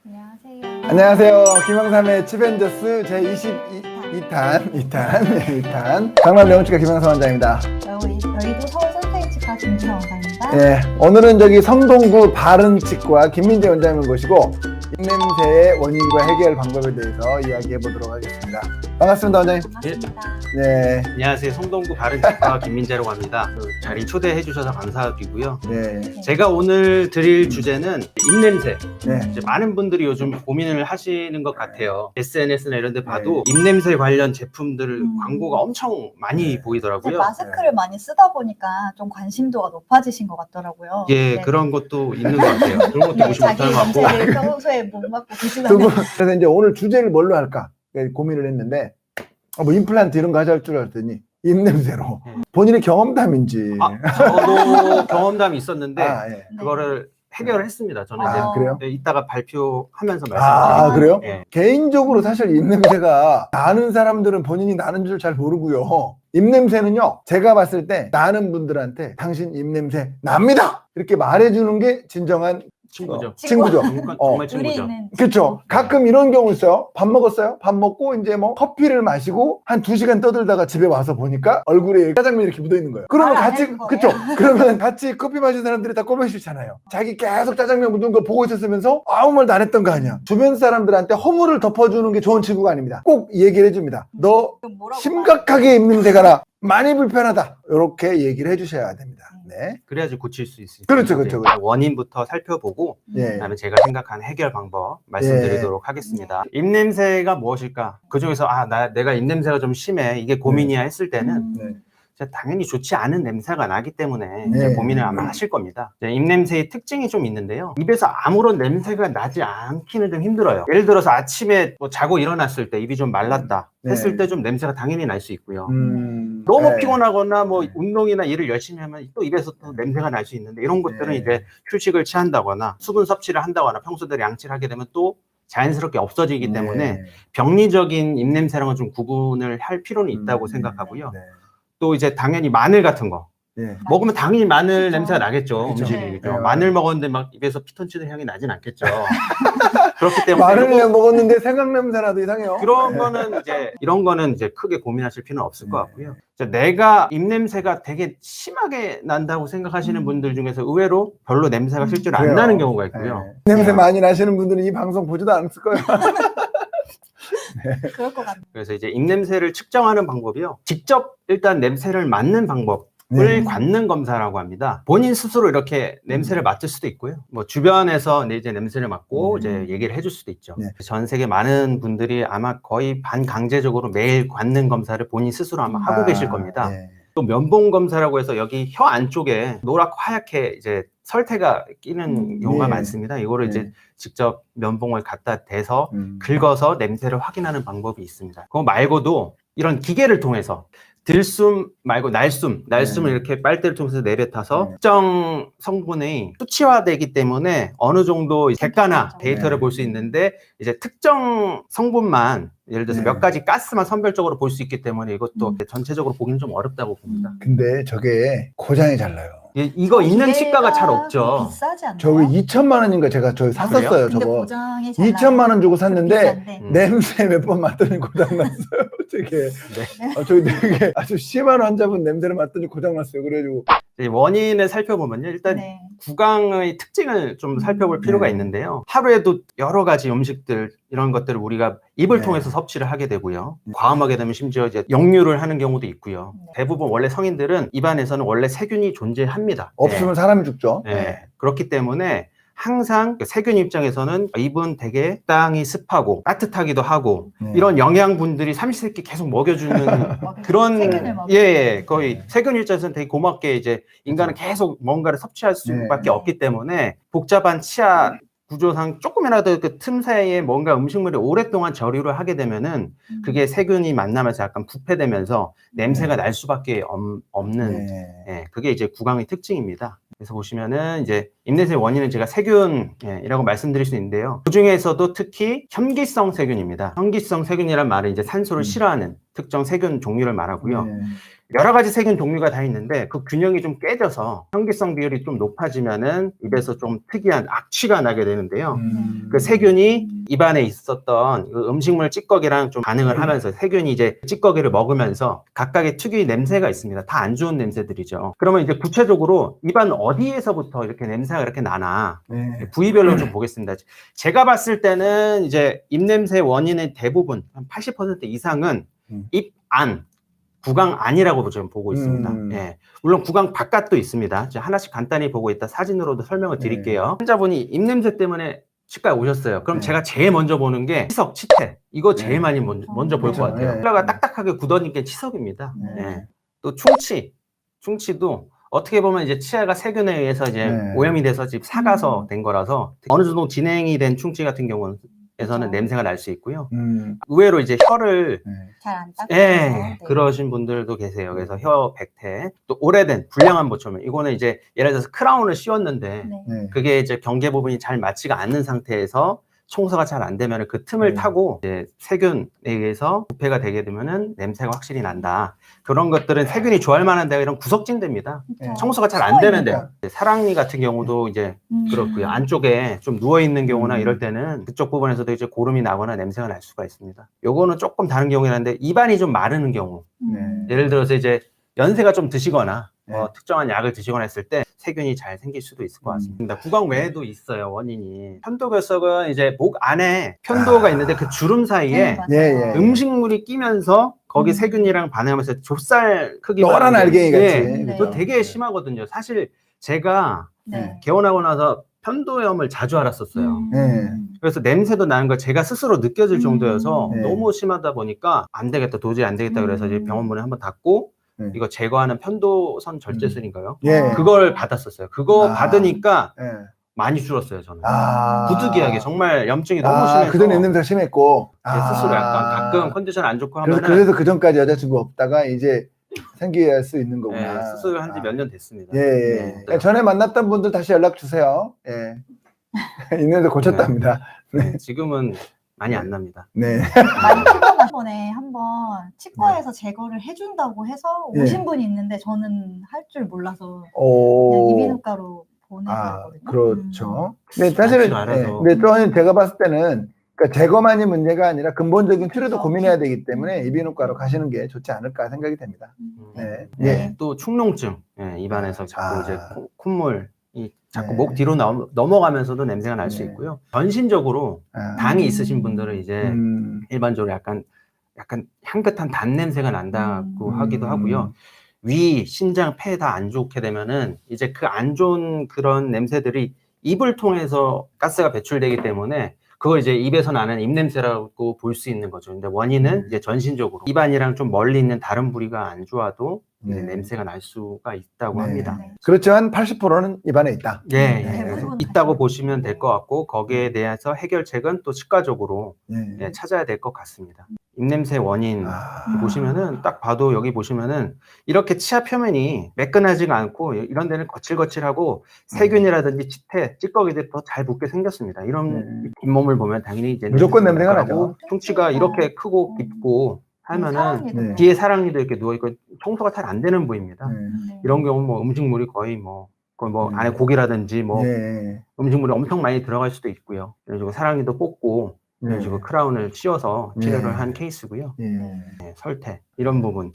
안녕하세요. 안녕하세요. 김영삼의 치벤저스 제22탄 강남명치과 김영삼 원장입니다. 여의도 서울선택치과 김진아 원장입니다. 예, 오늘은 저기 성동구 바른치과 김민재 원장님을 모시고 입냄새의 원인과 해결 방법에 대해서 이야기해 보도록 하겠습니다. 반갑습니다, 원장님. 반갑습니다. 네, 안녕하세요. 성동구 바른치과 김민재라고 합니다. 그 자리 초대해 주셔서 감사드리고요. 네, 제가 오늘 드릴 주제는 입냄새. 네. 이제 많은 분들이 요즘 고민을 하시는 것 같아요. SNS나 이런 데 봐도 입냄새 관련 제품들 광고가 엄청 많이 이제 보이더라고요. 마스크를 많이 쓰다 보니까 좀 관심도가 높아지신 것 같더라고요. 예, 네. 그런 것도 있는 것 같아요. 그런 것도 네, 무시 자기 못하는 것 같고. 냄새를 평소에 못 맡고 두 계시다면 분, 그래서 이제 오늘 주제를 뭘로 할까 고민을 했는데, 뭐 임플란트 이런 거 하자 줄 알았더니 입냄새로 본인의 경험담인지. 저도 경험담이 있었는데 예. 그거를 해결을 했습니다. 저는 아, 이제 그래요? 네, 이따가 발표하면서 아, 말씀드릴게요. 그래요? 예. 개인적으로 사실 입냄새가 나는 사람들은 본인이 나는 줄 잘 모르고요. 입냄새는요, 제가 봤을 때 나는 분들한테 당신 입냄새 납니다! 이렇게 말해주는 게 진정한 친구죠. 친구죠. 정말 의리 친구죠. 있는 그렇죠. 가끔 이런 경우 있어요. 밥 먹었어요? 밥 먹고 이제 뭐 커피를 마시고 한 2시간 떠들다가 집에 와서 보니까 얼굴에 짜장면이 이렇게 묻어 있는 거예요. 그러면 안 같이, 해본 거예요? 그렇죠. 그러면 같이 커피 마신 사람들이 다 꼬매 싫잖아요. 자기 계속 짜장면 묻은 거 보고 있었으면서 아무 말도 안 했던 거 아니야. 주변 사람들한테 허물을 덮어주는 게 좋은 친구가 아닙니다. 꼭 얘기를 해줍니다. 너 그럼 뭐라고 심각하게 입냄새가 나. 많이 불편하다. 이렇게 얘기를 해주셔야 됩니다. 네. 그래야지 고칠 수 있어요. 그렇죠, 그렇죠, 그렇죠. 원인부터 살펴보고 예. 그다음에 제가 생각하는 해결 방법 말씀드리도록 하겠습니다. 입냄새가 무엇일까? 그 중에서 내가 입냄새가 좀 심해 이게 고민이야 했을 때는 네. 당연히 좋지 않은 냄새가 나기 때문에 네. 이제 고민을 아마 하실 겁니다. 입냄새의 특징이 좀 있는데요. 입에서 아무런 냄새가 나지 않기는 좀 힘들어요. 예를 들어서 아침에 뭐 자고 일어났을 때 입이 좀 말랐다 했을 네. 때 좀 냄새가 당연히 날 수 있고요. 너무 네. 피곤하거나 뭐 네. 운동이나 일을 열심히 하면 또 입에서 또 냄새가 날 수 있는데 이런 것들은 네. 이제 휴식을 취한다거나 수분 섭취를 한다거나 평소대로 양치를 하게 되면 또 자연스럽게 없어지기 때문에 네. 병리적인 입냄새랑은 좀 구분을 할 필요는 있다고 생각하고요. 네. 또 이제 당연히 마늘 같은 거 네. 먹으면 당연히 마늘 그쵸. 냄새가 나겠죠. 그쵸. 음식이. 네. 그죠? 네, 마늘 먹었는데 막 입에서 피 ton치는 향이 나진 않겠죠. 그렇기 때문에 마늘 먹었는데 생강 냄새 나도 이상해요. 그런 거는 이제 이런 거는 이제 크게 고민하실 필요는 없을 것 네. 같고요. 내가 입냄새가 되게 심하게 난다고 생각하시는 분들 중에서 의외로 별로 냄새가 실제로 안 그래요. 나는 경우가 있고요. 네. 냄새 많이 나시는 분들은 이 방송 보지도 않았을 거예요. 그럴 것 같아요. 그래서 이제 입냄새를 측정하는 방법이요. 직접 일단 냄새를 맡는 방법. 을 네. 관능 검사라고 합니다. 본인 스스로 이렇게 냄새를 맡을 수도 있고요. 뭐 주변에서 이제 냄새를 맡고 이제 얘기를 해줄 수도 있죠. 네. 전 세계 많은 분들이 아마 거의 반강제적으로 매일 관능 검사를 본인 스스로 아마 하고 계실 겁니다. 네. 또 면봉 검사라고 해서 여기 혀 안쪽에 노랗고 하얗게 이제 설태가 끼는 경우가 네. 많습니다. 이거를 네. 이제 직접 면봉을 갖다 대서 음. 긁어서 냄새를 확인하는 방법이 있습니다. 그거 말고도 이런 기계를 통해서 들숨 말고 날숨을 네. 이렇게 빨대를 통해서 내뱉어서 네. 특정 성분이 수치화되기 때문에 어느 정도 객관화 데이터를 네. 볼 수 있는데 이제 특정 성분만 예를 들어서 네. 몇 가지 가스만 선별적으로 볼 수 있기 때문에 이것도 전체적으로 보기는 좀 어렵다고 봅니다. 근데 저게 고장이 잘 나요. 이거 있는 치과가 잘 기계가 없죠. 비싸지 않나요? 저거 2천만 원인가 제가 샀었어요. 근데 저거 고장이 잘 2천만 원 주고 샀는데 비싼데. 냄새 몇 번 맡더니 고장 났어요. 되게 저기 되게 아주 심한 환자분 냄새를 맡더니 고장 났어요. 그래가지고 이제 원인을 살펴보면요. 일단 네. 구강의 특징을 좀 살펴볼 필요가 네. 있는데요. 하루에도 여러 가지 음식들 이런 것들을 우리가 입을 네. 통해서 섭취를 하게 되고요. 과음하게 되면 심지어 이제 역류를 하는 경우도 있고요. 네. 대부분 원래 성인들은 입안에서는 원래 세균이 존재합니다. 없으면 사람이 죽죠. 네. 네. 그렇기 때문에 항상 세균 입장에서는 입은 되게 땅이 습하고 따뜻하기도 하고 네. 이런 영양분들이 삼시세끼 계속 먹여주는 그런 세균을 먹이는. 거의 세균 입장에서는 되게 고맙게 이제 인간은 계속 뭔가를 섭취할 수밖에 네. 없기 때문에 복잡한 치아 구조상 조금이라도 그 틈 사이에 뭔가 음식물이 오랫동안 절유를 하게 되면은 그게 세균이 만나면서 약간 부패되면서 냄새가 날 수밖에 없는 네. 그게 이제 구강의 특징입니다. 그래서 보시면은 이제 입냄새 원인은 제가 세균이라고 말씀드릴 수 있는데요. 그 중에서도 특히 현기성 세균입니다. 현기성 세균이란 말은 이제 산소를 싫어하는 특정 세균 종류를 말하고요. 네. 여러 가지 세균 종류가 다 있는데 그 균형이 좀 깨져서 현기성 비율이 좀 높아지면은 입에서 좀 특이한 악취가 나게 되는데요. 그 세균이 입안에 있었던 그 음식물 찌꺼기랑 좀 반응을 하면서 세균이 이제 찌꺼기를 먹으면서 각각의 특유의 냄새가 있습니다. 다 안 좋은 냄새들이죠. 그러면 이제 구체적으로 입안 어디에서부터 이렇게 냄새가 이렇게 나나 네. 부위별로 좀 보겠습니다. 제가 봤을 때는 이제 입냄새 원인의 대부분 한 80% 이상은 입 안, 구강 안이라고 좀 보고 있습니다. 예. 물론 구강 바깥도 있습니다. 이제 하나씩 간단히 보고 있다 사진으로도 설명을 드릴게요. 환자분이 입냄새 때문에 치과에 오셨어요. 그럼 네. 제가 제일 먼저 보는 게 치석, 치태. 이거 제일 네. 많이 먼저 볼 것 같아요. 네. 콜라가 딱딱하게 굳어진 게 치석입니다. 네. 예. 또 충치도 어떻게 보면 이제 치아가 세균에 의해서 이제 네. 오염이 돼서 지금 사가서 된 거라서 어느 정도 진행이 된 충치 같은 경우에서는 그렇죠. 냄새가 날 수 있고요. 음. 의외로 이제 혀를 잘 안 닦아서. 예, 그러신 분들도 계세요. 그래서 혀 백태, 또 오래된 불량한 보철물. 이거는 이제 예를 들어서 크라운을 씌웠는데 네. 네. 그게 이제 경계 부분이 잘 맞지가 않는 상태에서 청소가 잘 안 되면 그 틈을 네. 타고 이제 세균에 의해서 부패가 되게 되면은 냄새가 확실히 난다. 그런 것들은 세균이 좋아할 만한 데가 이런 구석진대입니다. 그렇죠. 청소가 잘 안 숨어 되는 있는 데. 거. 사랑니 같은 경우도 이제 그렇고요. 안쪽에 좀 누워 있는 경우나 이럴 때는 그쪽 부분에서도 이제 고름이 나거나 냄새가 날 수가 있습니다. 요거는 조금 다른 경우긴 한데 입안이 좀 마르는 경우. 음. 예를 들어서 이제 연세가 좀 드시거나 네. 특정한 약을 드시거나 했을 때 세균이 잘 생길 수도 있을 것 같습니다. 구강 외에도 있어요, 원인이. 편도결석은 이제 목 안에 편도가 있는데 그 주름 사이에 맞아요. 예, 예. 음식물이 끼면서 거기 세균이랑 반응하면서 좁쌀 크기가 노란 알갱이 같이. 네. 그거 되게 심하거든요. 사실 제가 네. 개원하고 나서 편도염을 자주 앓았었어요. 네. 그래서 냄새도 나는 걸 제가 스스로 느껴질 정도여서 네. 너무 심하다 보니까 안 되겠다, 도저히 안 되겠다 그래서 이제 병원 문을 한번 닫고 네. 이거 제거하는 편도선 절제술인가요? 예. 그걸 받았었어요. 그거 아. 받으니까 예. 많이 줄었어요, 저는. 아. 부득이하게 정말 염증이 너무 심해서 그전 냄새가 심했고. 제 스스로 약간 가끔 컨디션 안 좋고 하면은 그래서 그 전까지 여자친구 없다가 이제 생길 수 있는 거구나. 수술한 지 몇 년 됐습니다. 예, 예. 네. 전에 만났던 분들 다시 연락 주세요. 예. 있는데 고쳤답니다. 네, 지금은 많이 안 납니다. 네. 많이 피곤한 번에 한번 치과에서 제거를 해준다고 해서 예. 오신 분이 있는데 저는 할 줄 몰라서 그냥 오. 이비인후과로 보내드렸거든요. 그렇죠. 네, 사실은, 알아서. 네, 저는 제가 봤을 때는 그러니까 제거만이 문제가 아니라 근본적인 치료도 그렇죠. 고민해야 되기 때문에 이비인후과로 가시는 게 좋지 않을까 생각이 됩니다. 네. 네. 예. 또 축농증, 입안에서 자꾸 이제 콧물이 자꾸 네. 목 뒤로 넘어가면서도 냄새가 날 수 네. 있고요. 전신적으로 당이 있으신 분들은 이제 일반적으로 약간 향긋한 단 냄새가 난다고 하기도 하고요. 위, 신장, 폐 다 안 좋게 되면은 이제 그 안 좋은 그런 냄새들이 입을 통해서 가스가 배출되기 때문에 그걸 이제 입에서 나는 입냄새라고 볼 수 있는 거죠. 근데 원인은 이제 전신적으로 입안이랑 좀 멀리 있는 다른 부위가 안 좋아도 이제 네. 냄새가 날 수가 있다고 네. 합니다. 네. 그렇지만 80%는 입안에 있다. 예, 네, 그래서 대부분 있다고 다 보시면 될 것 같고 거기에 대해서 해결책은 또 치과적으로 네. 찾아야 될 것 같습니다. 입냄새 원인 아. 보시면은 딱 봐도 여기 보시면은 이렇게 치아 표면이 매끈하지가 않고 이런 데는 거칠거칠하고 세균이라든지 치태, 찌꺼기들이 더 잘 붙게 생겼습니다. 이런 잇몸을 보면 당연히 이제 무조건 냄새가 날 거라고. 나죠. 충치가 이렇게 크고 깊고 하면은 사랑니도 네. 뒤에 사랑니도 이렇게 누워있고 청소가 잘 안 되는 부위입니다. 네. 네. 이런 경우 뭐 음식물이 거의 뭐 안에 고기라든지 뭐 예. 음식물이 엄청 많이 들어갈 수도 있고요. 이런 식으로 사랑니도 뽑고 이런 네. 식으로 크라운을 씌워서 치료를 네. 한 케이스고요. 예. 네, 설태 이런 부분.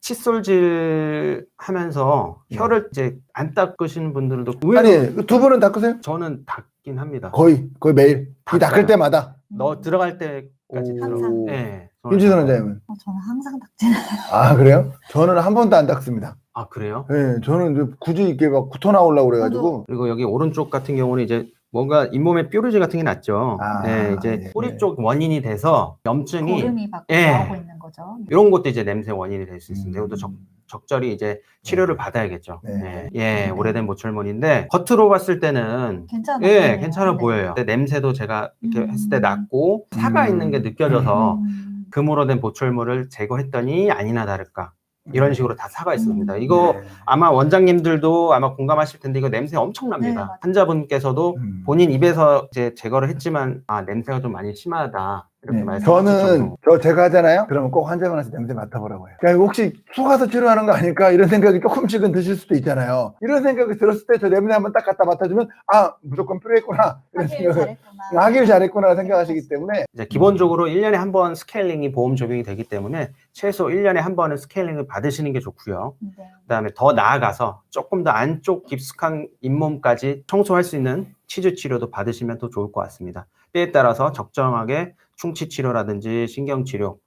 칫솔질 하면서 혀를 이제 안 닦으시는 분들도 의외로 아니, 두 분은 닦으세요? 저는 닦긴 합니다. 거의 매일. 이 닦아요. 닦을 때마다. 들어갈 때까지 들어. 항상. 네, 윤지선 원장님은? 저는 항상 닦지는 아, 그래요? 저는 한 번도 안 닦습니다. 아 그래요? 예, 저는 이제 굳이 이렇게 막 구토 나오려고 그래가지고. 그리고 여기 오른쪽 같은 경우는 이제 뭔가 잇몸에 뾰루지 같은 게 났죠. 아, 네, 이제 예. 뿌리 쪽 원인이 돼서 염증이 고름이 막 예. 나오고 있는 거죠. 이런 것도 이제 냄새 원인이 될 수 있습니다. 이것도 음. 적절히 이제 치료를 받아야겠죠. 네. 네. 예, 오래된 모철물인데 겉으로 봤을 때는 괜찮아. 예, 보여요. 괜찮아 네. 보여요. 근데 냄새도 제가 이렇게 음. 했을 때 났고 사가 있는 게 느껴져서 음. 금으로 된 보철물을 제거했더니 아니나 다를까 이런 식으로 다 사가 있습니다. 이거 네. 아마 원장님들도 아마 공감하실 텐데 이거 냄새 엄청납니다. 네, 맞아요. 환자분께서도 음. 본인 입에서 이제 제거를 했지만 아 냄새가 좀 많이 심하다. 이렇게 네. 말씀하시죠. 저는 제가 하잖아요. 그러면 꼭 환자분 와서 냄새 맡아보라고 해요. 그러니까 혹시 속아서 치료하는 거 아닐까 이런 생각이 조금씩은 드실 수도 있잖아요. 이런 생각이 들었을 때 저 냄새 한번 딱 갖다 맡아주면 아 무조건 필요했구나 이런 하길 생각을 잘했구나. 하길 잘했구나 생각하시기 때문에 이제 기본적으로 1년에 한 번 스케일링이 보험 적용이 되기 때문에 최소 1년에 한 번은 스케일링을 받으시는 게 좋고요. 네. 그다음에 더 나아가서 조금 더 안쪽 깊숙한 잇몸까지 청소할 수 있는 치주 치료도 받으시면 더 좋을 것 같습니다. 때에 따라서 적정하게 충치 치료라든지 신경 치료,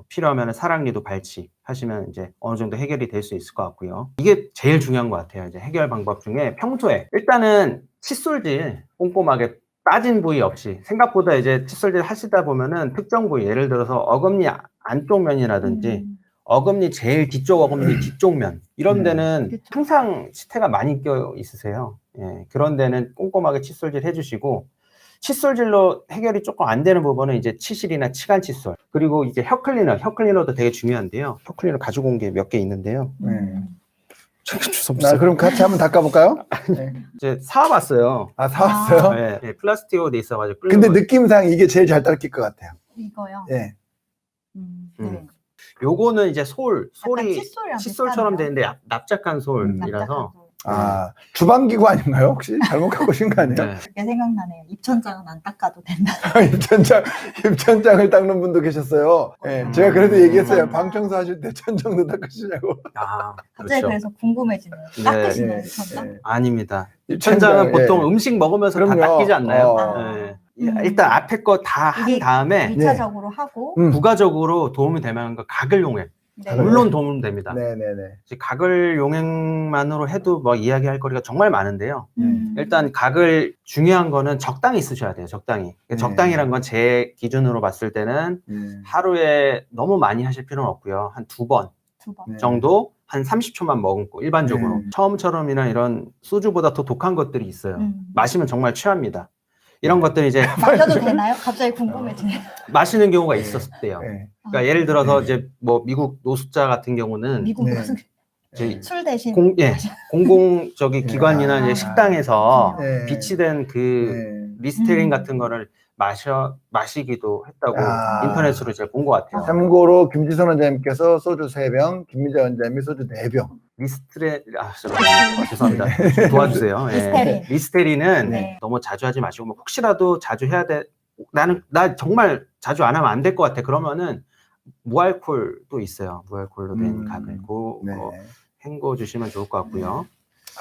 필요하면 사랑니도 발치하시면 이제 어느 정도 해결이 될 수 있을 것 같고요. 이게 제일 중요한 것 같아요. 이제 해결 방법 중에 평소에 일단은 칫솔질 꼼꼼하게 빠진 부위 없이 생각보다 이제 칫솔질 하시다 보면은 특정 부위 예를 들어서 어금니 안쪽 면이라든지 어금니 제일 뒤쪽 어금니 뒤쪽 면 이런 데는 그쵸. 항상 치태가 많이 껴 있으세요. 예, 그런 데는 꼼꼼하게 칫솔질 해주시고 칫솔질로 해결이 조금 안 되는 부분은 이제 치실이나 치간 칫솔 그리고 이제 혀 클리너도 되게 중요한데요. 혀 클리너 가지고 온 게 몇 개 있는데요. 나 그럼 같이 한번 닦아볼까요? 네. 이제 사와봤어요. 아 사왔어요? 네, 네, 플라스틱으로 돼 있어가지고. 근데 느낌상 이게 제일 잘 닦일 것 같아요. 이거요. 예. 네. 요거는 이제 약간 솔이 칫솔이랑 칩솔처럼 비슷하네요. 되는데 납작한 솔이라서 아 주방기구 아닌가요? 혹시 잘못 갖고 오신 거 아니에요? 네. 그게 생각나네요. 입천장은 안 닦아도 된다. 입천장을 닦는 분도 계셨어요. 예, 제가 그래도 얘기했어요. 방 청소하실 때 천장도 닦으시냐고. 아, 갑자기 그렇죠. 그래서 궁금해지네요. 네. 닦으시나요, 예, 입천장? 예. 아닙니다. 입천장, 천장은 보통 예. 음식 먹으면서 다 그럼요. 닦이지 않나요? 어. 네. 일단 앞에 거 다 한 이게 다음에 2차적으로 하고 부가적으로 도움이 될 만한 거 가글 용액 네. 물론 도움 됩니다. 네네네. 가글 용액만으로 해도 뭐 이야기할 거리가 정말 많은데요. 음. 일단 가글 중요한 거는 적당히 쓰셔야 돼요. 적당히. 적당히란 건 제 기준으로 봤을 때는 하루에 너무 많이 하실 필요는 없고요. 한 2번 2번. 네. 정도 한 30초만 머금고 일반적으로 네. 처음처럼이나 이런 소주보다 더 독한 것들이 있어요. 마시면 정말 취합니다. 이런 것들 이제 맡겨도 되나요? 갑자기 궁금해지네요. 마시는 경우가 있었대요. 네. 그러니까 예를 들어서 이제 뭐 미국 노숙자 같은 경우는 미국 네. 무슨 저희 술 대신 공공 저기 네. 기관이나 이제 아. 식당에서 네. 비치된 그 네. 리스테린 같은 거를 마시기도 했다고 아. 인터넷으로 제가 본 것 같아요. 참고로 김지선 원장님께서 소주 3병, 김민자 원장님이 소주 4병. 죄송합니다. 좀 도와주세요. 예. 리스테린. 리스테린은 네. 너무 자주 하지 마시고 뭐 혹시라도 자주 해야 돼. 나 정말 자주 안 하면 안 될 것 같아. 그러면은 무알콜도 있어요. 무알콜로 된 가글. 네. 헹궈 주시면 좋을 것 같고요.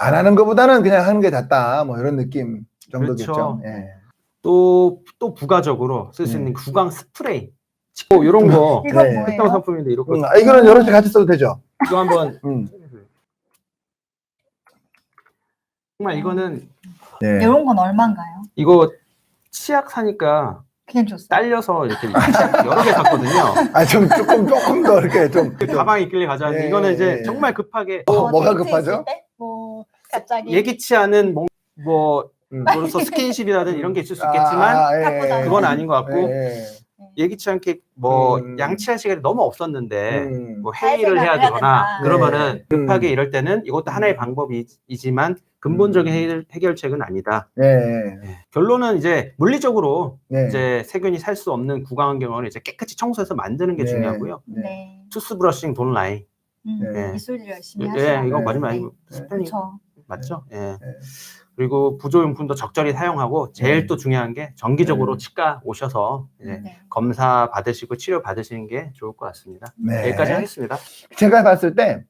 안 하는 것보다는 그냥 하는 게 낫다. 뭐 이런 느낌 정도겠죠. 그렇죠. 예. 또 부가적으로 쓸 수 네. 있는 구강 스프레이. 이런 거 이건 네. 특정 뭐예요? 상품인데 이렇게 이거는 여러 개 같이 써도 되죠. 이거 한번 정말 음. 이거는 네. 이런 건 얼마인가요? 이거 치약 사니까 그냥 줬어요. 딸려서 이렇게 치약 여러 개 샀거든요. 아, 조금 더 이렇게 좀. 가방에 있길래 가져왔는데 예, 이거는 이제 예. 정말 급하게 뭐가 데이트 급하죠? 있을 때? 뭐 갑자기 예기치 않은 뭐로서 스킨십이라든 이런 게 있을 수 있겠지만 예. 그건 아닌 것 같고 예. 예기치 않게 뭐 음. 양치할 시간이 너무 없었는데 뭐 할 회의를 해야 생각을 해야 되거나 된다. 그러면은 네. 급하게 이럴 때는 이것도 하나의 방법이지만 근본적인 해결책은 아니다. 네. 결론은 이제 물리적으로 네. 이제 세균이 살 수 없는 구강 환경을 이제 깨끗이 청소해서 만드는 게 네. 중요하고요. 네. 투스브러싱 돈 라이. 네. 이술 열심히 예, 하시라고. 이거 네. 거짓말 아니고 스펠링 그렇죠. 맞죠? 예. 네. 그리고 부조용품도 적절히 사용하고 제일 네. 또 중요한 게 정기적으로 네. 치과 오셔서 이제 네. 검사 받으시고 치료 받으시는 게 좋을 것 같습니다. 네. 여기까지 하겠습니다. 제가 봤을 때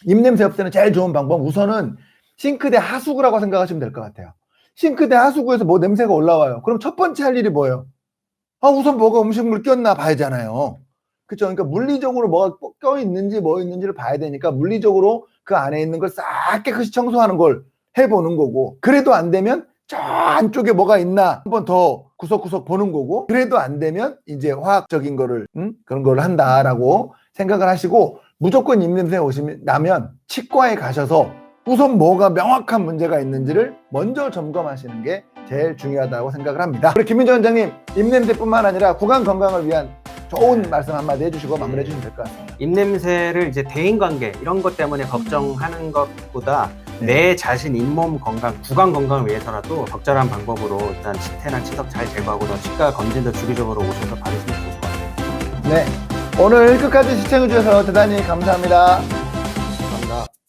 입냄새 없애는 제일 좋은 방법 우선은 싱크대 하수구라고 생각하시면 될 것 같아요. 싱크대 하수구에서 뭐 냄새가 올라와요. 그럼 첫 번째 할 일이 뭐예요? 우선 뭐가 음식물 꼈나 봐야잖아요. 그렇죠? 그러니까 물리적으로 뭐가 껴 있는지 뭐 있는지를 봐야 되니까 물리적으로 그 안에 있는 걸 싹 깨끗이 청소하는 걸 해보는 거고, 그래도 안 되면 저 안쪽에 뭐가 있나 한번 더 구석구석 보는 거고, 그래도 안 되면 이제 화학적인 거를 그런 걸 한다라고 생각을 하시고, 무조건 입냄새 오시면 나면 치과에 가셔서 우선 뭐가 명확한 문제가 있는지를 먼저 점검하시는 게 제일 중요하다고 생각을 합니다. 우리 김민정 원장님, 입냄새뿐만 아니라 구강 건강을 위한 좋은 말씀 한마디 해주시고 마무리해 주시면 될 것 같습니다. 입냄새를 이제 대인관계 이런 것 때문에 걱정하는 것보다 내 자신 잇몸 건강, 구강 건강을 위해서라도 적절한 방법으로 일단 치태나 치석 잘 제거하고 치과 검진도 주기적으로 오셔서 받으시면 좋을 것 같아요. 네. 오늘 끝까지 시청해주셔서 대단히 감사합니다.